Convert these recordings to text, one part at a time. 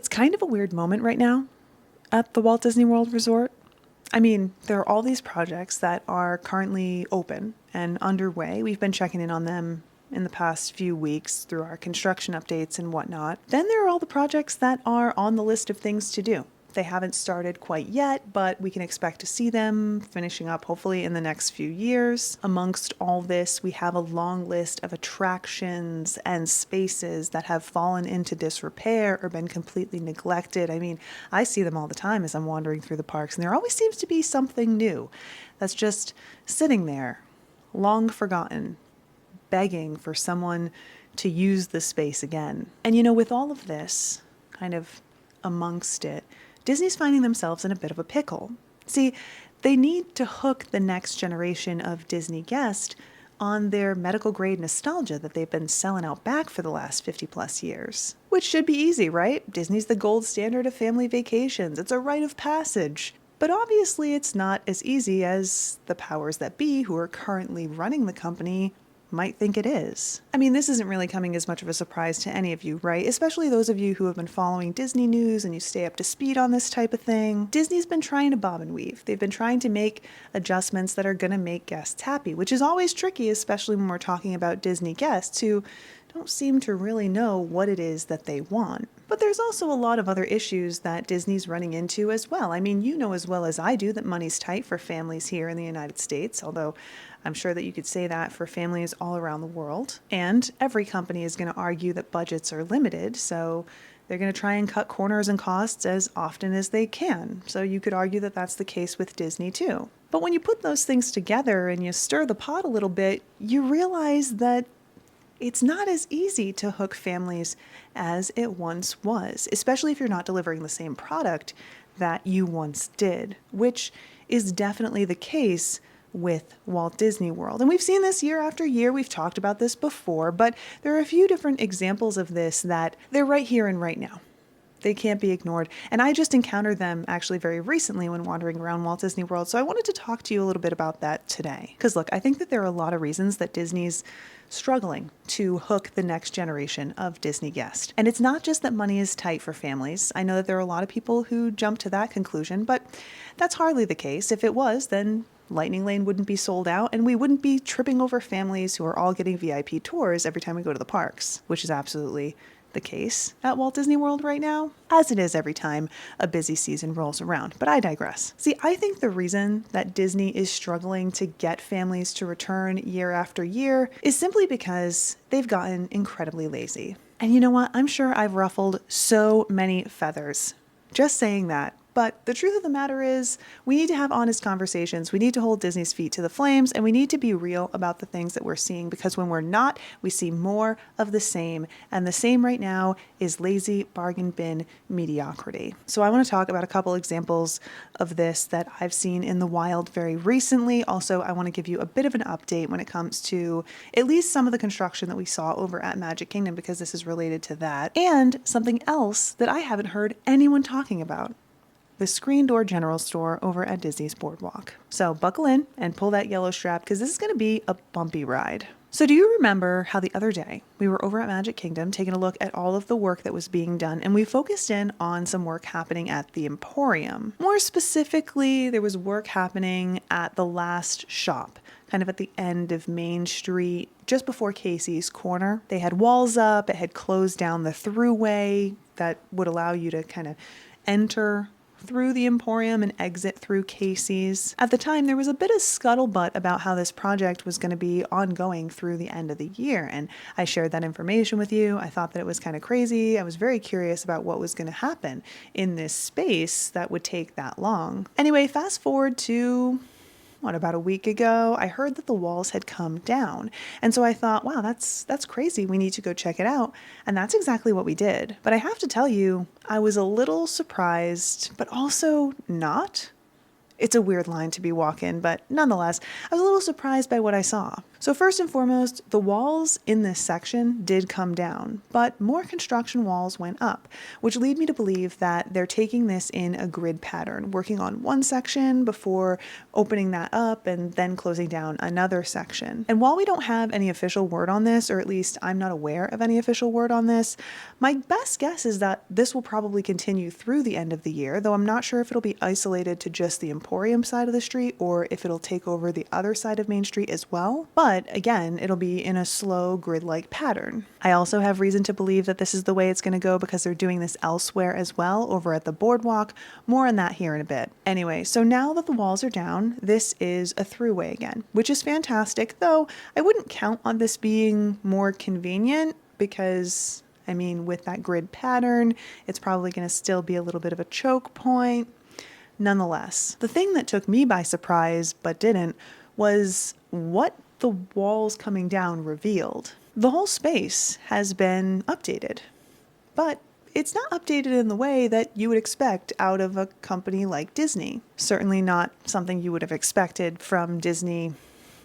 It's kind of a weird moment right now at the Walt Disney World Resort. I mean, there are all these projects that are currently open and underway. We've been checking in on them in the past few weeks through our construction updates and whatnot. Then there are all the projects that are on the list of things to do. They haven't started quite yet, but we can expect to see them finishing up hopefully in the next few years. Amongst all this, we have a long list of attractions and spaces that have fallen into disrepair or been completely neglected. I mean, I see them all the time as I'm wandering through the parks, and there always seems to be something new that's just sitting there, long forgotten, begging for someone to use the space again. And you know, with all of this kind of amongst it, Disney's finding themselves in a bit of a pickle. See, they need to hook the next generation of Disney guests on their medical grade nostalgia that they've been selling out back for the last 50 plus years. Which should be easy, right? Disney's the gold standard of family vacations. It's a rite of passage. But obviously it's not as easy as the powers that be who are currently running the company might think it is. I mean, this isn't really coming as much of a surprise to any of you, right? Especially those of you who have been following Disney news and you stay up to speed on this type of thing. Disney's been trying to bob and weave. They've been trying to make adjustments that are going to make guests happy, which is always tricky, especially when we're talking about Disney guests who don't seem to really know what it is that they want. But there's also a lot of other issues that Disney's running into as well. I mean, you know as well as I do that money's tight for families here in the United States, although I'm sure that you could say that for families all around the world. And every company is going to argue that budgets are limited, so they're going to try and cut corners and costs as often as they can. So you could argue that that's the case with Disney too. But when you put those things together and you stir the pot a little bit, you realize that it's not as easy to hook families as it once was, especially if you're not delivering the same product that you once did, which is definitely the case with Walt Disney World. And we've seen this year after year. We've talked about this before, but there are a few different examples of this that they're right here and right now. They can't be ignored. And I just encountered them actually very recently when wandering around Walt Disney World. So I wanted to talk to you a little bit about that today. Because look, I think that there are a lot of reasons that Disney's struggling to hook the next generation of Disney guests. And it's not just that money is tight for families. I know that there are a lot of people who jump to that conclusion, but that's hardly the case. If it was, then Lightning Lane wouldn't be sold out and we wouldn't be tripping over families who are all getting VIP tours every time we go to the parks, which is absolutely the case at Walt Disney World right now, as it is every time a busy season rolls around. But I digress. See, I think the reason that Disney is struggling to get families to return year after year is simply because they've gotten incredibly lazy. And you know what? I'm sure I've ruffled so many feathers just saying that. But the truth of the matter is, we need to have honest conversations. We need to hold Disney's feet to the flames, and we need to be real about the things that we're seeing, because when we're not, we see more of the same. And the same right now is lazy bargain bin mediocrity. So I want to talk about a couple examples of this that I've seen in the wild very recently. Also, I want to give you a bit of an update when it comes to at least some of the construction that we saw over at Magic Kingdom, because this is related to that. And something else that I haven't heard anyone talking about: the screen door general store over at Disney's Boardwalk. So buckle in and pull that yellow strap, because this is going to be a bumpy ride. So do you remember how the other day we were over at Magic Kingdom taking a look at all of the work that was being done, and we focused in on some work happening at the Emporium? More specifically, there was work happening at the last shop, kind of at the end of Main Street, just before Casey's Corner. They had walls up, it had closed down the throughway that would allow you to kind of enter through the Emporium and exit through Casey's. At the time, there was a bit of scuttlebutt about how this project was going to be ongoing through the end of the year, and I shared that information with you. I thought that it was kind of crazy. I was very curious about what was going to happen in this space that would take that long. Anyway, fast forward to about a week ago, I heard that the walls had come down. And so I thought, wow, that's crazy. We need to go check it out. And that's exactly what we did. But I have to tell you, I was a little surprised, but also not. It's a weird line to be walking, but nonetheless, I was a little surprised by what I saw. So first and foremost, the walls in this section did come down, but more construction walls went up, which lead me to believe that they're taking this in a grid pattern, working on one section before opening that up and then closing down another section. And while we don't have any official word on this, or at least I'm not aware of any official word on this, my best guess is that this will probably continue through the end of the year, though I'm not sure if it'll be isolated to just the Emporium side of the street or if it'll take over the other side of Main Street as well. But again, it'll be in a slow grid-like pattern. I also have reason to believe that this is the way it's going to go because they're doing this elsewhere as well over at the boardwalk. More on that here in a bit. Anyway, so now that the walls are down, this is a throughway again, which is fantastic, though I wouldn't count on this being more convenient because, I mean, with that grid pattern, it's probably going to still be a little bit of a choke point. Nonetheless, the thing that took me by surprise but didn't was what the walls coming down revealed. The whole space has been updated, but it's not updated in the way that you would expect out of a company like Disney. Certainly not something you would have expected from Disney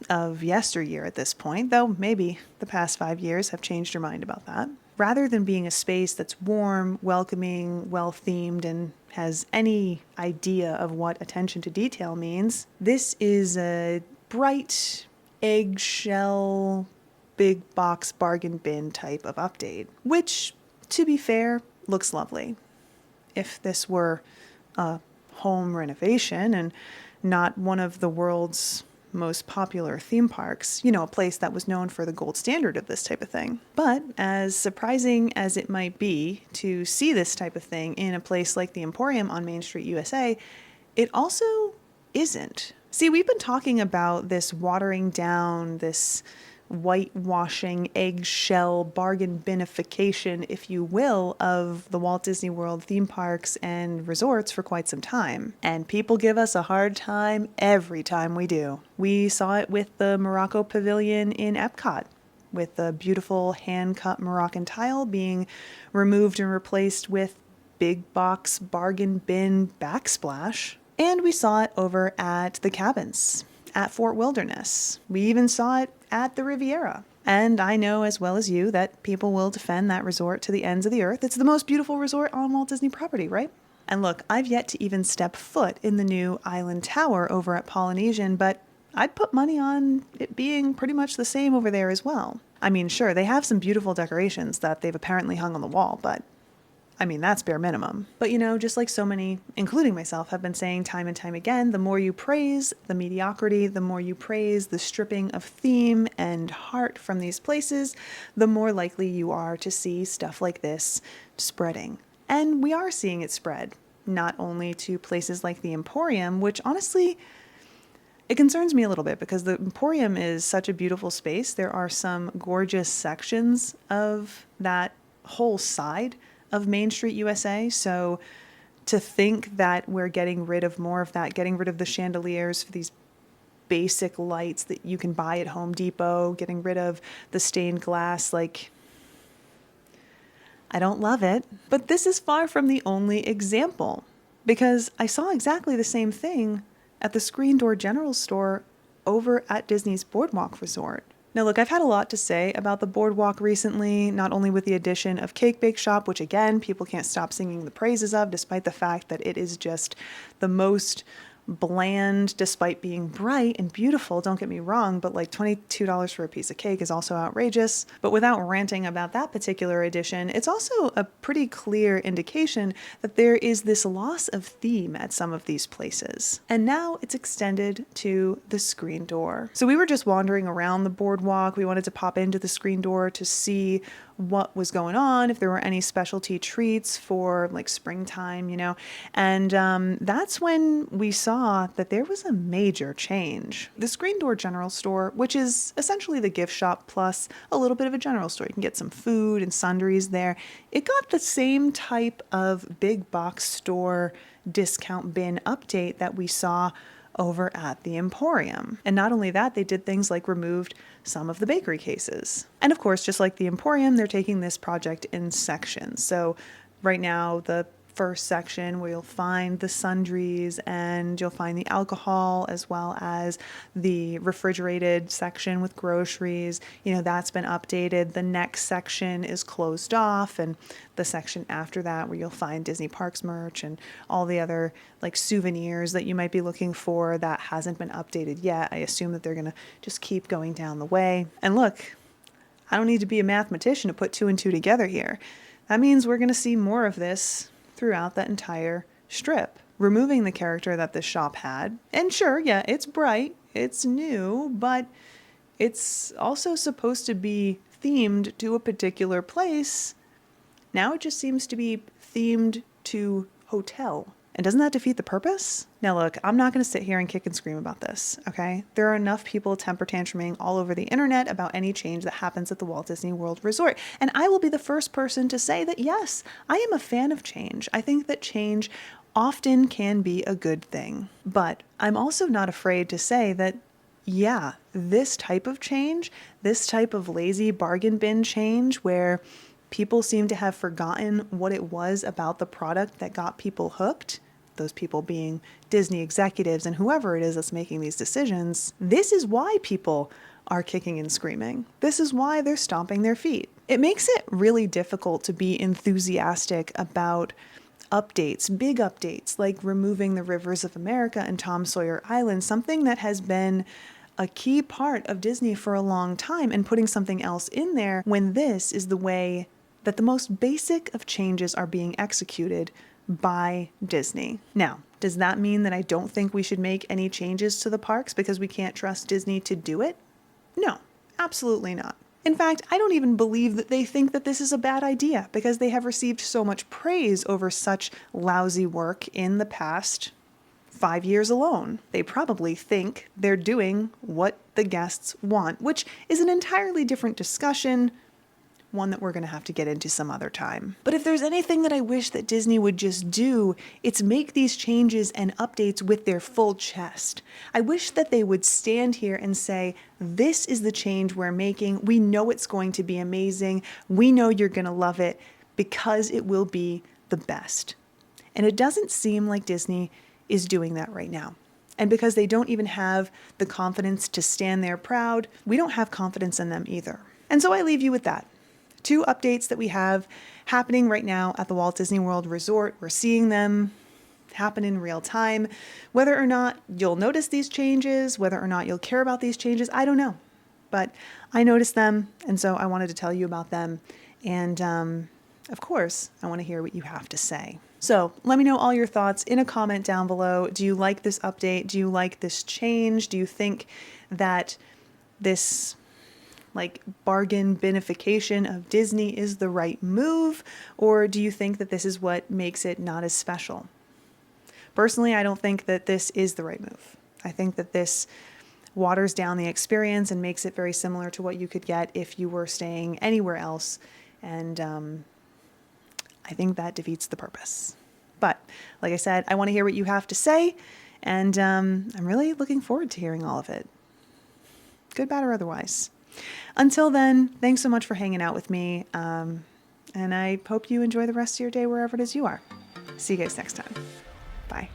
of yesteryear at this point, though maybe the past 5 years have changed your mind about that. Rather than being a space that's warm, welcoming, well-themed, and has any idea of what attention to detail means, this is a bright, eggshell, big box bargain bin type of update, which, to be fair, looks lovely. If this were a home renovation and not one of the world's most popular theme parks, you know, a place that was known for the gold standard of this type of thing. But as surprising as it might be to see this type of thing in a place like the Emporium on Main Street, USA, it also isn't. See, we've been talking about this watering down, this whitewashing, eggshell, bargain binification, if you will, of the Walt Disney World theme parks and resorts for quite some time. And people give us a hard time every time we do. We saw it with the Morocco Pavilion in Epcot, with the beautiful hand-cut Moroccan tile being removed and replaced with big box bargain bin backsplash. And we saw it over at the cabins at Fort Wilderness. We even saw it at the Riviera. And I know as well as you that people will defend that resort to the ends of the earth. It's the most beautiful resort on Walt Disney property, right? And look, I've yet to even step foot in the new Island Tower over at Polynesian, but I'd put money on it being pretty much the same over there as well. I mean, sure, they have some beautiful decorations that they've apparently hung on the wall, but I mean, that's bare minimum. But you know, just like so many, including myself, have been saying time and time again, the more you praise the mediocrity, the more you praise the stripping of theme and heart from these places, the more likely you are to see stuff like this spreading. And we are seeing it spread, not only to places like the Emporium, which honestly, it concerns me a little bit because the Emporium is such a beautiful space. There are some gorgeous sections of that whole side of Main Street, USA. So to think that we're getting rid of more of that, getting rid of the chandeliers for these basic lights that you can buy at Home Depot, getting rid of the stained glass, like, I don't love it. But this is far from the only example, because I saw exactly the same thing at the Screen Door General Store over at Disney's Boardwalk Resort. Now look, I've had a lot to say about the boardwalk recently, not only with the addition of Cake Bake Shop, which again, people can't stop singing the praises of, despite the fact that it is just the most bland, despite being bright and beautiful, don't get me wrong, but like $22 for a piece of cake is also outrageous. But without ranting about that particular edition, it's also a pretty clear indication that there is this loss of theme at some of these places. And now it's extended to the Screen Door. So we were just wandering around the boardwalk. We wanted to pop into the Screen Door to see what was going on, if there were any specialty treats for like springtime, you know. And that's when we saw that there was a major change. The Screen Door General Store, which is essentially the gift shop plus a little bit of a general store. You can get some food and sundries there. It got the same type of big box store discount bin update that we saw over at the Emporium. And not only that, they did things like removed some of the bakery cases. And of course, just like the Emporium, they're taking this project in sections. So right now, the first section where you'll find the sundries and you'll find the alcohol, as well as the refrigerated section with groceries. That's been updated. The next section is closed off, and the section after that where you'll find Disney Parks merch and all the other like souvenirs that you might be looking for, that hasn't been updated yet. I assume that they're going to just keep going down the way. And look, I don't need to be a mathematician to put 2 and 2 together here. That means we're going to see more of this throughout that entire strip, removing the character that this shop had. And sure, yeah, it's bright, it's new, but it's also supposed to be themed to a particular place. Now it just seems to be themed to hotel. And doesn't that defeat the purpose? Now look, I'm not going to sit here and kick and scream about this, okay? There are enough people temper tantruming all over the internet about any change that happens at the Walt Disney World Resort. And I will be the first person to say that yes, I am a fan of change. I think that change often can be a good thing. But I'm also not afraid to say that, yeah, this type of change, this type of lazy bargain bin change where people seem to have forgotten what it was about the product that got people hooked, those people being Disney executives and whoever it is that's making these decisions, this is why people are kicking and screaming. This is why they're stomping their feet. It makes it really difficult to be enthusiastic about updates, big updates, like removing the Rivers of America and Tom Sawyer Island, something that has been a key part of Disney for a long time, and putting something else in there when this is the way that the most basic of changes are being executed by Disney. Now, does that mean that I don't think we should make any changes to the parks because we can't trust Disney to do it? No, absolutely not. In fact, I don't even believe that they think that this is a bad idea, because they have received so much praise over such lousy work in the past 5 years alone. They probably think they're doing what the guests want, which is an entirely different discussion, one that we're going to have to get into some other time. But if there's anything that I wish that Disney would just do, it's make these changes and updates with their full chest. I wish that they would stand here and say, this is the change we're making. We know it's going to be amazing. We know you're going to love it because it will be the best. And it doesn't seem like Disney is doing that right now. And because they don't even have the confidence to stand there proud, we don't have confidence in them either. And so I leave you with that. 2 updates that we have happening right now at the Walt Disney World Resort. We're seeing them happen in real time. Whether or not you'll notice these changes, whether or not you'll care about these changes, I don't know. But I noticed them, and so I wanted to tell you about them. And of course, I want to hear what you have to say. So let me know all your thoughts in a comment down below. Do you like this update? Do you like this change? Do you think that this bargain binification of Disney is the right move? Or do you think that this is what makes it not as special? Personally, I don't think that this is the right move. I think that this waters down the experience and makes it very similar to what you could get if you were staying anywhere else. And I think that defeats the purpose. But like I said, I want to hear what you have to say. And I'm really looking forward to hearing all of it. Good, bad, or otherwise. Until then, thanks so much for hanging out with me. And I hope you enjoy the rest of your day wherever it is you are. See you guys next time. Bye.